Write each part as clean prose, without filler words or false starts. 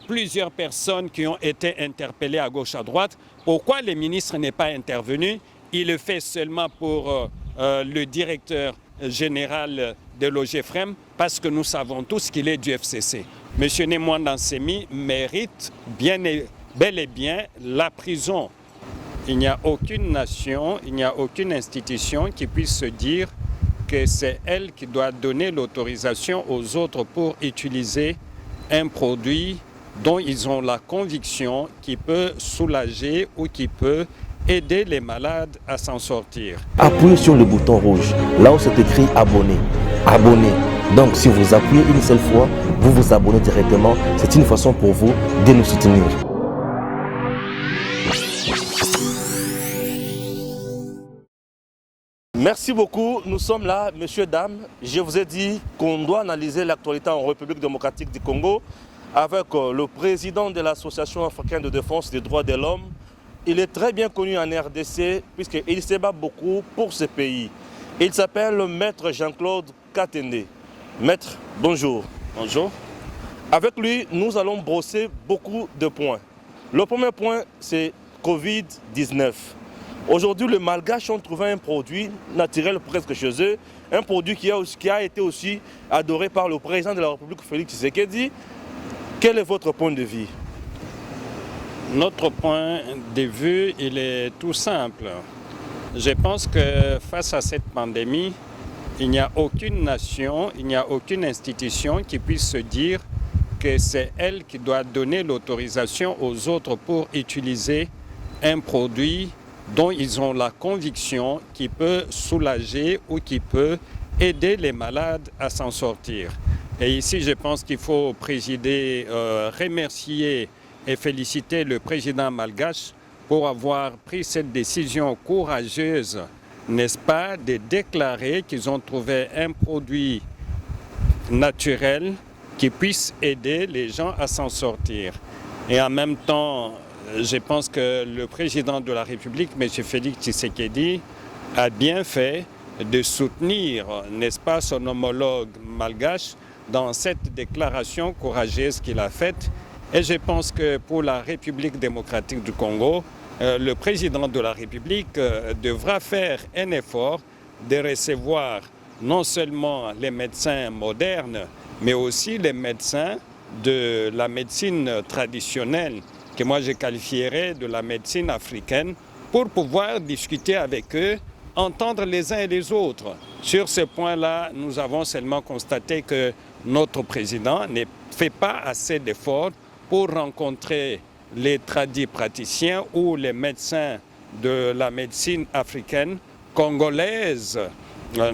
Plusieurs personnes qui ont été interpellées à gauche, à droite. Pourquoi le ministre n'est pas intervenu? Il le fait seulement pour le directeur général de l'OGFREM, parce que nous savons tous qu'il est du FCC. M. Nemwanda Nsemi mérite bel et bien la prison. Il n'y a aucune nation, il n'y a aucune institution qui puisse se dire que c'est elle qui doit donner l'autorisation aux autres pour utiliser un produit dont ils ont la conviction qu'il peut soulager ou qui peut aider les malades à s'en sortir. Appuyez sur le bouton rouge, là où c'est écrit abonner. Abonner. Donc si vous appuyez une seule fois, vous vous abonnez directement. C'est une façon pour vous de nous soutenir. Merci beaucoup. Nous sommes là, messieurs, dames. Je vous ai dit qu'on doit analyser l'actualité en République démocratique du Congo avec le président de l'Association africaine de défense des droits de l'homme. Il est très bien connu en RDC puisqu'il se bat beaucoup pour ce pays. Il s'appelle Maître Jean-Claude Katende. Maître, bonjour. Bonjour. Avec lui, nous allons brosser beaucoup de points. Le premier point, c'est Covid-19. Aujourd'hui, les Malgaches ont trouvé un produit naturel presque chez eux, un produit qui a été aussi adoré par le président de la République, Félix Tshisekedi. Quel est votre point de vue? Notre point de vue, il est tout simple. Je pense que face à cette pandémie, il n'y a aucune nation, il n'y a aucune institution qui puisse se dire que c'est elle qui doit donner l'autorisation aux autres pour utiliser un produit dont ils ont la conviction qu'il peut soulager ou qui peut aider les malades à s'en sortir. Et ici, je pense qu'il faut remercier et féliciter le président malgache pour avoir pris cette décision courageuse, n'est-ce pas, de déclarer qu'ils ont trouvé un produit naturel qui puisse aider les gens à s'en sortir. Et en même temps, je pense que le président de la République, M. Félix Tshisekedi, a bien fait de soutenir, n'est-ce pas, son homologue malgache dans cette déclaration courageuse qu'il a faite. Et je pense que pour la République démocratique du Congo, le président de la République devra faire un effort de recevoir non seulement les médecins modernes, mais aussi les médecins de la médecine traditionnelle, que moi je qualifierais de la médecine africaine, pour pouvoir discuter avec eux, entendre les uns et les autres. Sur ce point-là, nous avons seulement constaté que notre président ne fait pas assez d'efforts pour rencontrer les praticiens ou les médecins de la médecine africaine congolaise,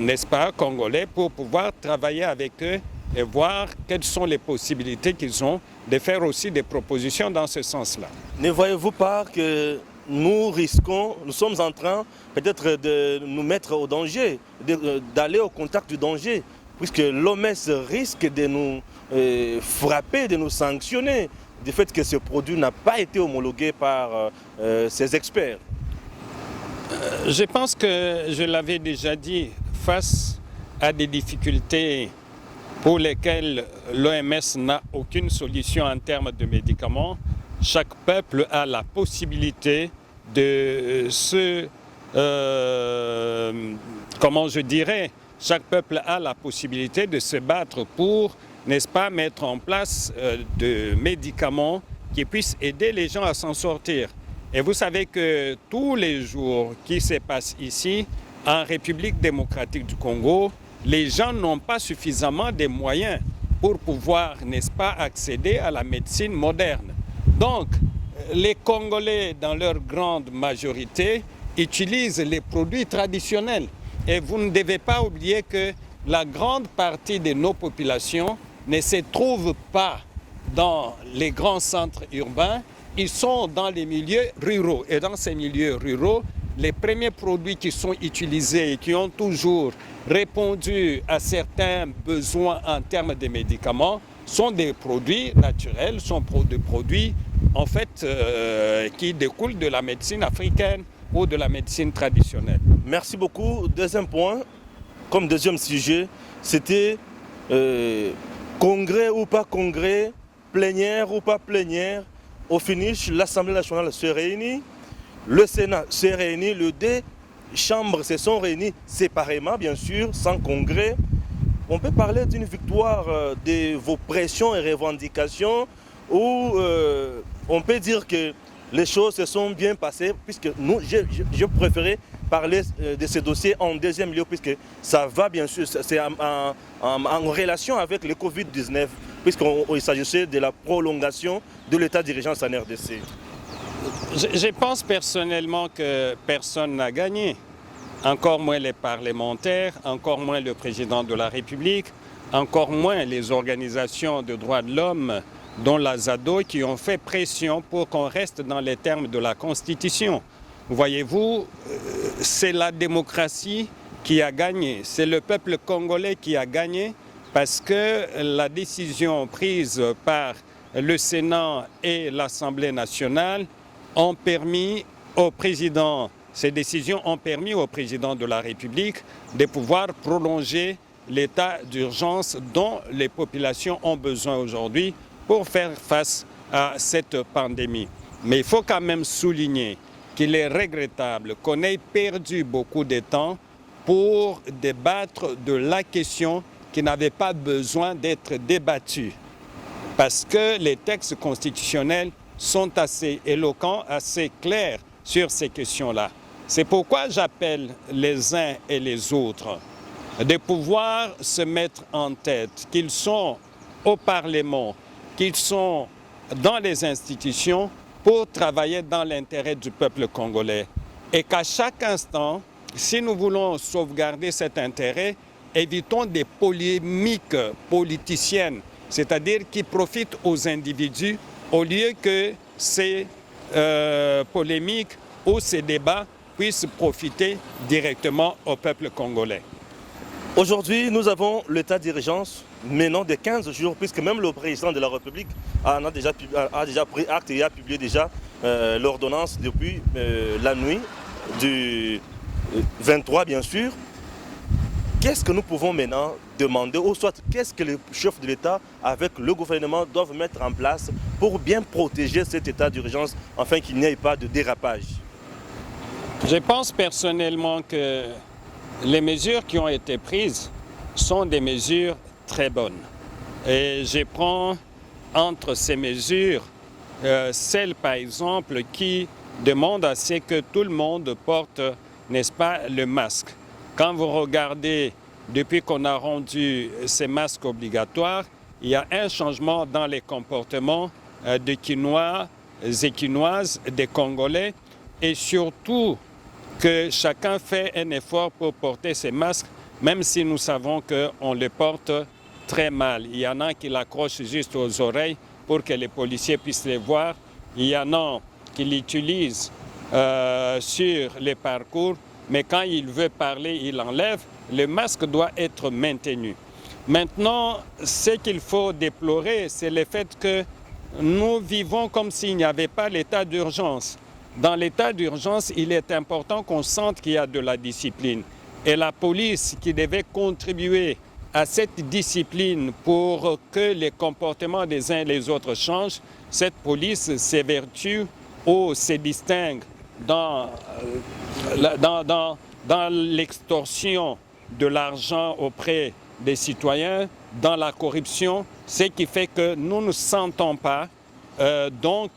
n'est-ce pas, congolais, pour pouvoir travailler avec eux et voir quelles sont les possibilités qu'ils ont de faire aussi des propositions dans ce sens-là. Ne voyez-vous pas que nous sommes en train peut-être de nous mettre au danger, d'aller au contact du danger, puisque l'OMS risque de nous frapper, de nous sanctionner, du fait que ce produit n'a pas été homologué par ses experts? Je pense que je l'avais déjà dit, face à des difficultés pour lesquelles l'OMS n'a aucune solution en termes de médicaments, chaque peuple a la possibilité de chaque peuple a la possibilité de se battre pour, n'est-ce pas, mettre en place des médicaments qui puissent aider les gens à s'en sortir. Et vous savez que tous les jours qui se passent ici, en République démocratique du Congo, les gens n'ont pas suffisamment de moyens pour pouvoir, n'est-ce pas, accéder à la médecine moderne. Donc, les Congolais, dans leur grande majorité, utilisent les produits traditionnels. Et vous ne devez pas oublier que la grande partie de nos populations ne se trouvent pas dans les grands centres urbains, ils sont dans les milieux ruraux. Et dans ces milieux ruraux, les premiers produits qui sont utilisés et qui ont toujours répondu à certains besoins en termes de médicaments sont des produits naturels, sont des produits en fait qui découlent de la médecine africaine ou de la médecine traditionnelle. Merci beaucoup. Deuxième point, comme deuxième sujet, c'était congrès ou pas congrès plénière ou pas plénière, au finish, l'Assemblée nationale se réunit, le Sénat se réunit, les deux chambres se sont réunies séparément, bien sûr, sans congrès. On peut parler d'une victoire de vos pressions et revendications, ou on peut dire que les choses se sont bien passées, puisque nous, je préférais parler de ce dossier en deuxième lieu, puisque ça va bien sûr, c'est en relation avec le Covid-19, puisqu'il s'agissait de la prolongation de l'état d'urgence en RDC. Je pense personnellement que personne n'a gagné, encore moins les parlementaires, encore moins le président de la République, encore moins les organisations de droits de l'homme, dont la ZADO, qui ont fait pression pour qu'on reste dans les termes de la Constitution. Voyez-vous, c'est la démocratie qui a gagné, c'est le peuple congolais qui a gagné parce que la décision prise par le Sénat et l'Assemblée nationale ont permis au président, ces décisions ont permis au président de la République de pouvoir prolonger l'état d'urgence dont les populations ont besoin aujourd'hui pour faire face à cette pandémie. Mais il faut quand même souligner qu'il est regrettable qu'on ait perdu beaucoup de temps pour débattre de la question qui n'avait pas besoin d'être débattue. Parce que les textes constitutionnels sont assez éloquents, assez clairs sur ces questions-là. C'est pourquoi j'appelle les uns et les autres de pouvoir se mettre en tête qu'ils sont au Parlement, qu'ils sont dans les institutions pour travailler dans l'intérêt du peuple congolais. Et qu'à chaque instant, si nous voulons sauvegarder cet intérêt, évitons des polémiques politiciennes, c'est-à-dire qui profitent aux individus au lieu que ces polémiques ou ces débats puissent profiter directement au peuple congolais. Aujourd'hui, nous avons l'état d'urgence maintenant de 15 jours, puisque même le président de la République a déjà pris acte et a publié déjà l'ordonnance depuis la nuit du 23, bien sûr. Qu'est-ce que nous pouvons maintenant demander, ou soit qu'est-ce que les chefs de l'État avec le gouvernement doivent mettre en place pour bien protéger cet état d'urgence afin qu'il n'y ait pas de dérapage? Je pense personnellement que les mesures qui ont été prises sont des mesures très bonnes. Et je prends entre ces mesures celle, par exemple, qui demande à ce que tout le monde porte, n'est-ce pas, le masque. Quand vous regardez, depuis qu'on a rendu ces masques obligatoires, il y a un changement dans les comportements des Quinois et Quinoises, des Congolais, et surtout que chacun fait un effort pour porter ces masques, même si nous savons qu'on les porte très mal. Il y en a qui l'accrochent juste aux oreilles pour que les policiers puissent les voir. Il y en a qui l'utilisent sur les parcours, mais quand il veut parler, il enlève. Le masque doit être maintenu. Maintenant, ce qu'il faut déplorer, c'est le fait que nous vivons comme s'il n'y avait pas l'état d'urgence. Dans l'état d'urgence, il est important qu'on sente qu'il y a de la discipline. Et la police qui devait contribuer à cette discipline pour que les comportements des uns et des autres changent, cette police s'évertue ou se distingue dans l'extorsion de l'argent auprès des citoyens, dans la corruption, ce qui fait que nous ne sentons pas donc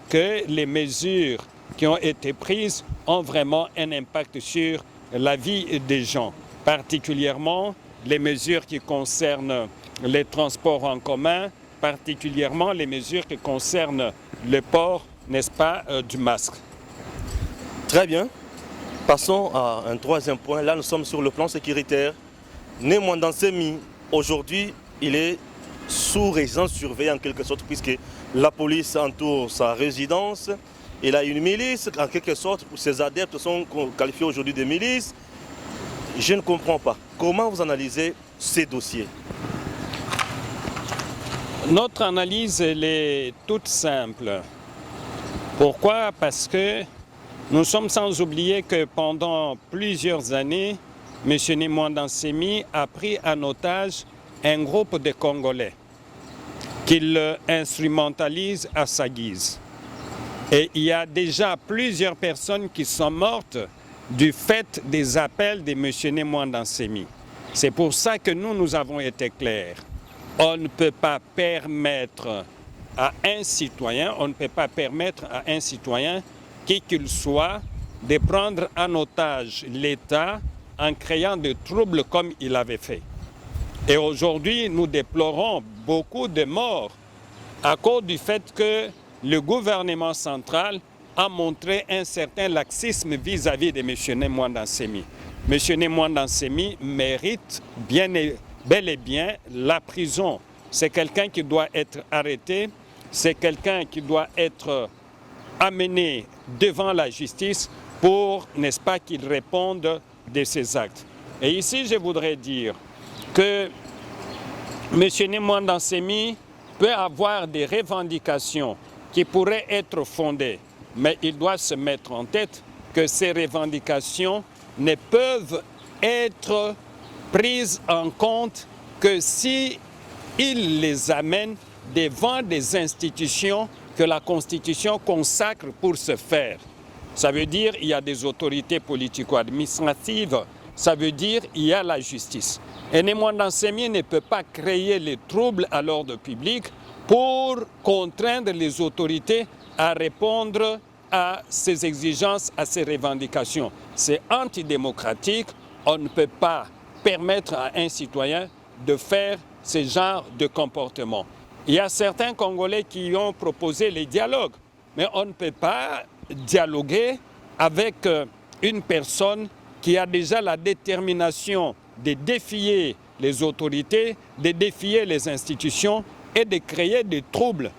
que les mesures qui ont été prises ont vraiment un impact sur la vie des gens, particulièrement les mesures qui concernent les transports en commun, particulièrement les mesures qui concernent le port, n'est-ce pas, du masque. Très bien. Passons à un troisième point. Là, nous sommes sur le plan sécuritaire. Néanmoins, dans Semi, aujourd'hui, il est sous résidence surveillée en quelque sorte, puisque la police entoure sa résidence. Il a une milice, en quelque sorte, ses adeptes sont qualifiés aujourd'hui de milices. Je ne comprends pas. Comment vous analysez ces dossiers? Notre analyse, elle est toute simple. Pourquoi? Parce que nous sommes sans oublier que pendant plusieurs années, M. Nimwanda Nsemi a pris en otage un groupe de Congolais. qu'il instrumentalise à sa guise. Et il y a déjà plusieurs personnes qui sont mortes du fait des appels de M. Nemwanda Nsemi. C'est pour ça que nous avons été clairs. On ne peut pas permettre à un citoyen, qui qu'il soit, de prendre en otage l'État en créant des troubles comme il avait fait. Et aujourd'hui, nous déplorons beaucoup de morts à cause du fait que le gouvernement central a montré un certain laxisme vis-à-vis de M. Nemwanda Nsemi. M. Nemwanda Nsemi mérite bel et bien la prison. C'est quelqu'un qui doit être arrêté, c'est quelqu'un qui doit être amené devant la justice pour, n'est-ce pas, qu'il réponde de ses actes. Et ici, je voudrais dire que M. Nemwanda Nsemi peut avoir des revendications qui pourraient être fondées, mais il doit se mettre en tête que ces revendications ne peuvent être prises en compte que si il les amène devant des institutions que la Constitution consacre pour ce faire. Ça veut dire qu'il y a des autorités politico-administratives, ça veut dire qu'il y a la justice. Et Nemwanda Nsemi ne peut pas créer les troubles à l'ordre public pour contraindre les autorités à répondre à ces exigences, à ces revendications. C'est antidémocratique, on ne peut pas permettre à un citoyen de faire ce genre de comportement. Il y a certains Congolais qui ont proposé les dialogues, mais on ne peut pas dialoguer avec une personne qui a déjà la détermination de défier les autorités, de défier les institutions et de créer des troubles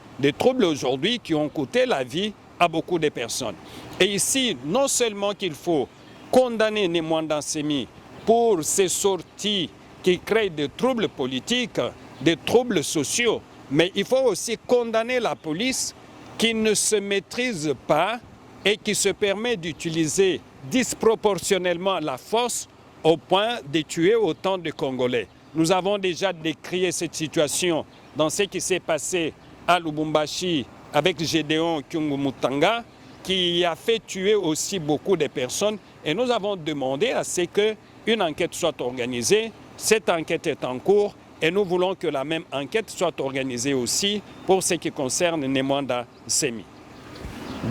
aujourd'hui qui ont coûté la vie à beaucoup de personnes. Et ici, non seulement qu'il faut condamner Nemwanda Nsemi pour ses sorties qui créent des troubles politiques, des troubles sociaux, mais il faut aussi condamner la police qui ne se maîtrise pas et qui se permet d'utiliser disproportionnellement la force au point de tuer autant de Congolais. Nous avons déjà décrié cette situation dans ce qui s'est passé à Lubumbashi avec Gédéon Kyungumutanga, qui a fait tuer aussi beaucoup de personnes. Et nous avons demandé à ce qu'une enquête soit organisée. Cette enquête est en cours et nous voulons que la même enquête soit organisée aussi pour ce qui concerne Nemwanda Nsemi.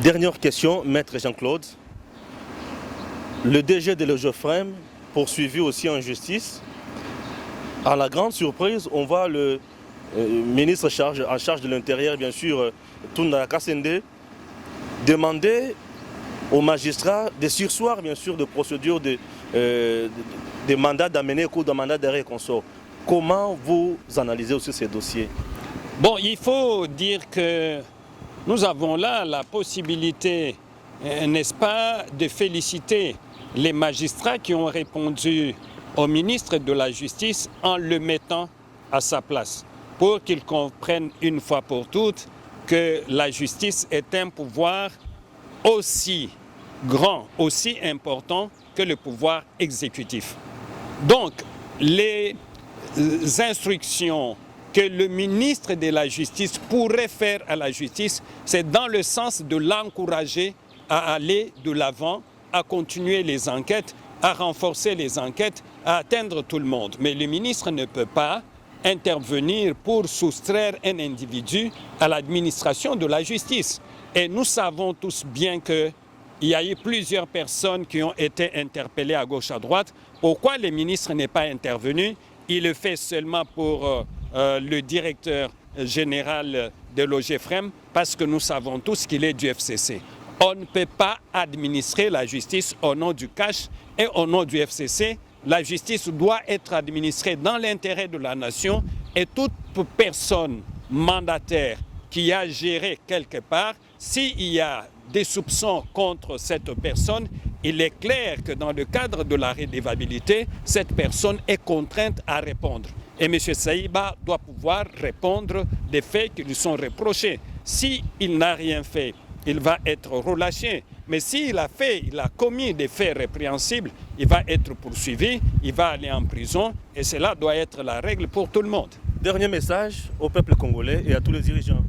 Dernière question, Maître Jean-Claude. Le DG de l'Ogefrem, poursuivi aussi en justice, à la grande surprise, on voit le ministre en charge de l'Intérieur, bien sûr, Tunda Kassende, demander aux magistrats de surseoir, bien sûr, de procédures de mandat d'amener ou de mandat d'arrêt et consort. Comment vous analysez aussi ces dossiers? Bon, il faut dire que nous avons là la possibilité, n'est-ce pas, de féliciter les magistrats qui ont répondu au ministre de la Justice en le mettant à sa place, pour qu'ils comprennent une fois pour toutes que la justice est un pouvoir aussi grand, aussi important que le pouvoir exécutif. Donc, les instructions que le ministre de la Justice pourrait faire à la justice, c'est dans le sens de l'encourager à aller de l'avant, à continuer les enquêtes, à renforcer les enquêtes, à atteindre tout le monde. Mais le ministre ne peut pas intervenir pour soustraire un individu à l'administration de la justice. Et nous savons tous bien qu'il y a eu plusieurs personnes qui ont été interpellées à gauche, à droite. Pourquoi le ministre n'est pas intervenu? Il le fait seulement pour le directeur général de l'Ogefrem, parce que nous savons tous qu'il est du FCC. On ne peut pas administrer la justice au nom du cash et au nom du FCC. La justice doit être administrée dans l'intérêt de la nation et toute personne mandataire qui a géré quelque part, s'il y a des soupçons contre cette personne, il est clair que dans le cadre de la redevabilité, cette personne est contrainte à répondre. Et M. Saïba doit pouvoir répondre des faits qui lui sont reprochés. S'il n'a rien fait, il va être relâché. Mais s'il a commis des faits répréhensibles, il va être poursuivi, il va aller en prison et cela doit être la règle pour tout le monde. dernier message au peuple congolais et à tous les dirigeants.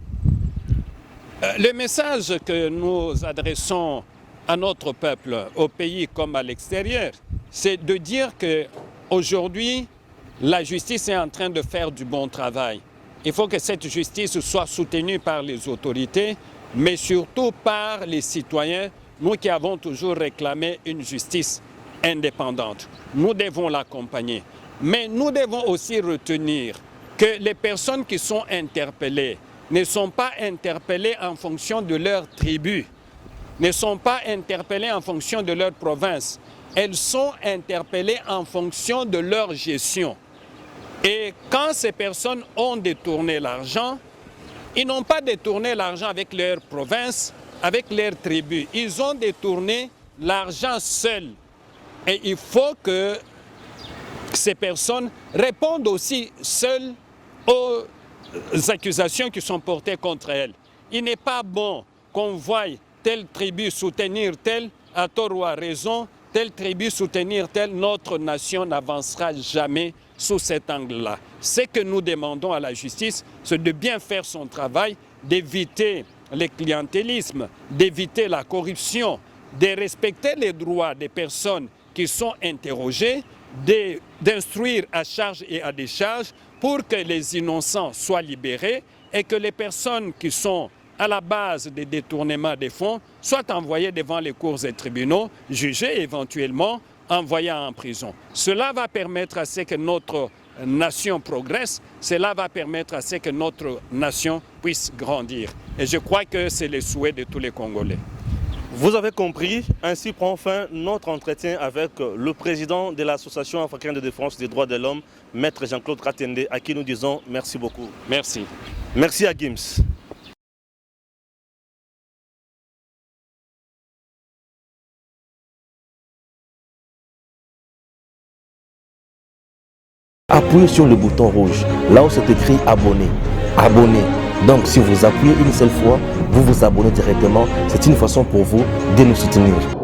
Le message que nous adressons à notre peuple, au pays comme à l'extérieur, c'est de dire qu'aujourd'hui, la justice est en train de faire du bon travail. Il faut que cette justice soit soutenue par les autorités, mais surtout par les citoyens, nous qui avons toujours réclamé une justice indépendante. Nous devons l'accompagner. Mais nous devons aussi retenir que les personnes qui sont interpellées ne sont pas interpellées en fonction de leur tribu, ne sont pas interpellées en fonction de leur province. Elles sont interpellées en fonction de leur gestion. Et quand ces personnes ont détourné l'argent, ils n'ont pas détourné l'argent avec leur province, avec leur tribu. Ils ont détourné l'argent seuls. Et il faut que ces personnes répondent aussi seules aux accusations qui sont portées contre elles. Il n'est pas bon qu'on voie telle tribu soutenir telle, à tort ou à raison, telle tribu soutenir telle. Notre nation n'avancera jamais sous cet angle-là. Ce que nous demandons à la justice, c'est de bien faire son travail, d'éviter le clientélisme, d'éviter la corruption, de respecter les droits des personnes qui sont interrogées, d'instruire à charge et à décharge pour que les innocents soient libérés et que les personnes qui sont à la base des détournements des fonds soient envoyées devant les cours et tribunaux, jugées et éventuellement envoyées en prison. Cela va permettre à ce que notre nation progresse, cela va permettre à ce que notre nation puisse grandir. Et je crois que c'est le souhait de tous les Congolais. Vous avez compris, ainsi prend fin notre entretien avec le président de l'Association africaine de défense des droits de l'homme, Maître Jean-Claude Katende, à qui nous disons merci beaucoup. Merci. Merci à Gims. Appuyez sur le bouton rouge, là où c'est écrit abonner. Abonner. Donc si vous appuyez une seule fois, vous vous abonnez directement. C'est une façon pour vous de nous soutenir.